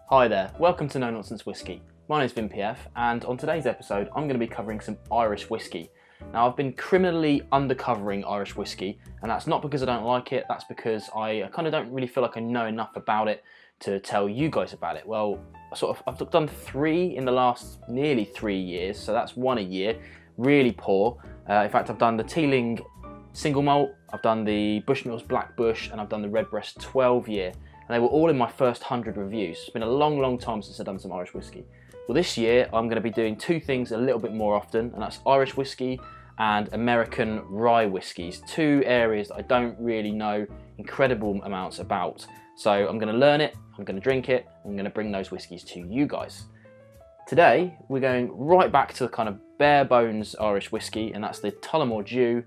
Hi there, welcome to Nonsense Whisky. My name's Vin PF, and on today's episode I'm going to be covering some Irish whiskey. Now, I've been criminally undercovering Irish whiskey, and that's not because I don't like it, that's because I kind of don't really feel like I know enough about it to tell you guys about it. Well, I've done 3 in the last nearly 3 years, so that's 1 a year, really poor. In fact, I've done the Teeling single malt, I've done the Bushmills Black Bush, and I've done the Redbreast 12 year. And they were all in my first 100 reviews. It's been a long time since I've done some Irish whiskey. Well, this year I'm going to be doing 2 things a little bit more often, and that's Irish whiskey and American rye whiskies. 2 areas that I don't really know incredible amounts about. So I'm going to learn it, I'm going to drink it, I'm going to bring those whiskies to you guys. Today we're going right back to the kind of bare bones Irish whiskey, and that's the Tullamore Dew,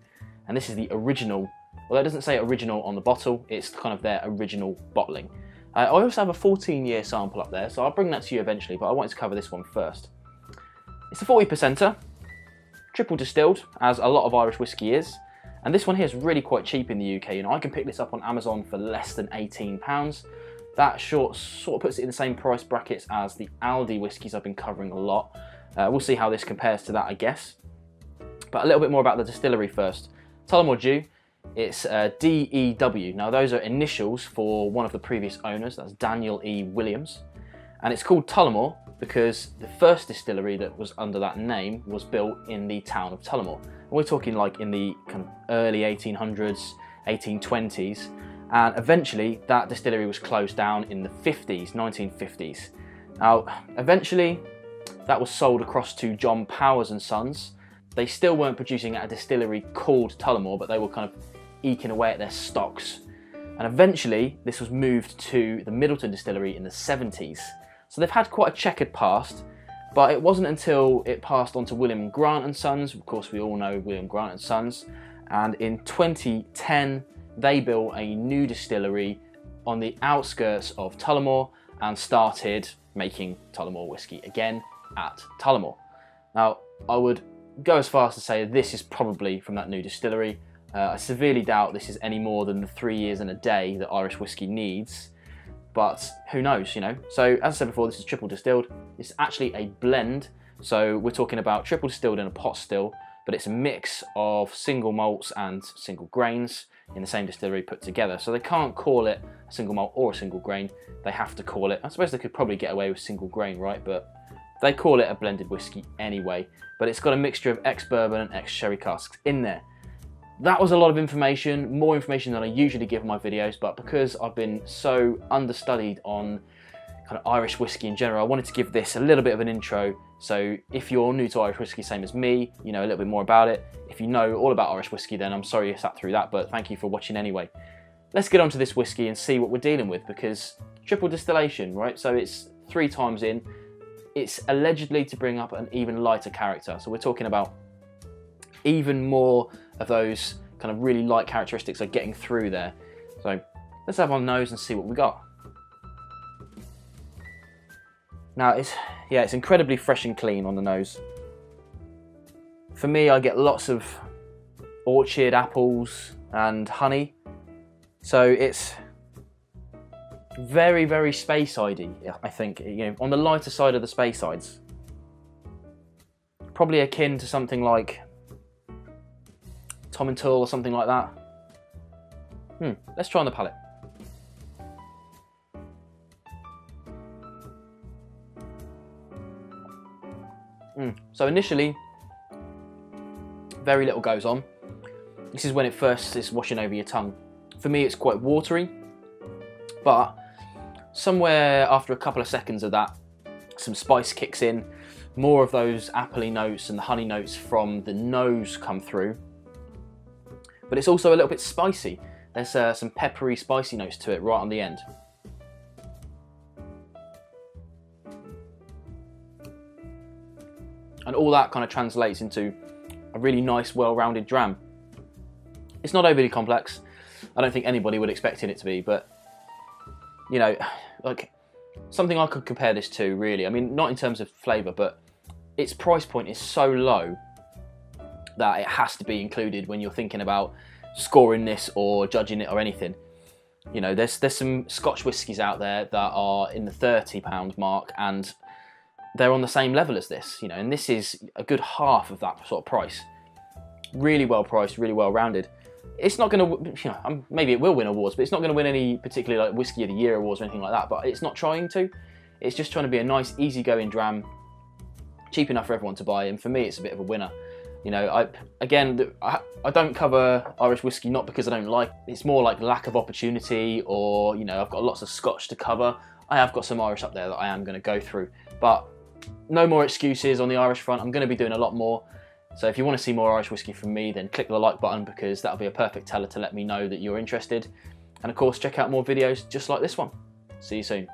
and this is the original. Well, it doesn't say original on the bottle, it's kind of their original bottling. I also have a 14-year sample up there, so I'll bring that to you eventually, but I wanted to cover this one first. It's a 40%er, triple distilled, as a lot of Irish whiskey is, and this one here is really quite cheap in the UK. You know, I can pick this up on Amazon for less than £18. That sort of puts it in the same price brackets as the Aldi whiskies I've been covering a lot. We'll see how this compares to that, I guess. But a little bit more about the distillery first. Tullamore Dew. It's d.e.w. Now, those are initials for one of the previous owners, that's Daniel E. Williams. And it's called Tullamore because the first distillery that was under that name was built in the town of Tullamore. And we're talking like in the kind of early 1800s, 1820s. And eventually that distillery was closed down in the 50s, 1950s. Now, eventually that was sold across to John Powers and Sons. They still weren't producing at a distillery called Tullamore, but they were kind of eking away at their stocks. And eventually this was moved to the Middleton distillery in the 70s. So they've had quite a checkered past, but it wasn't until it passed on to William Grant and Sons. Of course, we all know William Grant and Sons. And in 2010, they built a new distillery on the outskirts of Tullamore and started making Tullamore whiskey again at Tullamore. Now, I would go as far as to say this is probably from that new distillery. I severely doubt this is any more than the 3 years and a day that Irish whiskey needs, but who knows, you know. So as I said before, this is triple distilled. It's actually a blend, so we're talking about triple distilled in a pot still, but it's a mix of single malts and single grains in the same distillery put together. So they can't call it a single malt or a single grain, they have to call it, I suppose they could probably get away with single grain, right, but they call it a blended whiskey anyway. But it's got a mixture of ex-bourbon and ex-sherry casks in there. That was a lot of information, more information than I usually give in my videos, but because I've been so understudied on kind of Irish whiskey in general, I wanted to give this a little bit of an intro. So if you're new to Irish whiskey, same as me, you know a little bit more about it. If you know all about Irish whiskey, then I'm sorry you sat through that, but thank you for watching anyway. Let's get on to this whiskey and see what we're dealing with, because triple distillation, right? So it's 3 times in. It's allegedly to bring up an even lighter character. So we're talking about even more of those kind of really light characteristics are getting through there. So let's have our nose and see what we got. Now it's incredibly fresh and clean on the nose. For me, I get lots of orchard apples and honey. So it's very Speyside-y, I think, you know, on the lighter side of the Speysides. Probably akin to something like Tom and Tull or something like that. Let's try on the palate. So initially, very little goes on. This is when it first is washing over your tongue. For me, it's quite watery, but somewhere after a couple of seconds of that, some spice kicks in, more of those appley notes and the honey notes from the nose come through. But it's also a little bit spicy. There's some peppery, spicy notes to it right on the end. And all that kind of translates into a really nice, well-rounded dram. It's not overly complex. I don't think anybody would expect it to be, but, you know, like, something I could compare this to, really. I mean, not in terms of flavour, but its price point is so low that it has to be included when you're thinking about scoring this or judging it or anything. You know, there's some Scotch whiskies out there that are in the £30 mark, and they're on the same level as this, you know, and this is a good half of that sort of price. Really well priced, really well rounded. It's not going to, you know, maybe it will win awards, but it's not going to win any particularly like Whiskey of the Year awards or anything like that, but it's not trying to. It's just trying to be a nice, easygoing dram, cheap enough for everyone to buy, and for me, it's a bit of a winner. You know, I don't cover Irish whiskey not because I don't like it. It's more like lack of opportunity, or, you know, I've got lots of Scotch to cover. I have got some Irish up there that I am going to go through, but no more excuses on the Irish front. I'm going to be doing a lot more. So if you want to see more Irish whiskey from me, then click the like button, because that'll be a perfect teller to let me know that you're interested. And of course, check out more videos just like this one. See you soon.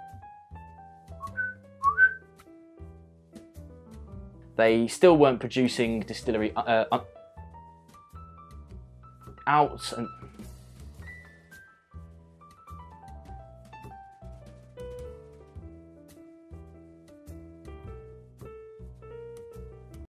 They still weren't producing distillery out and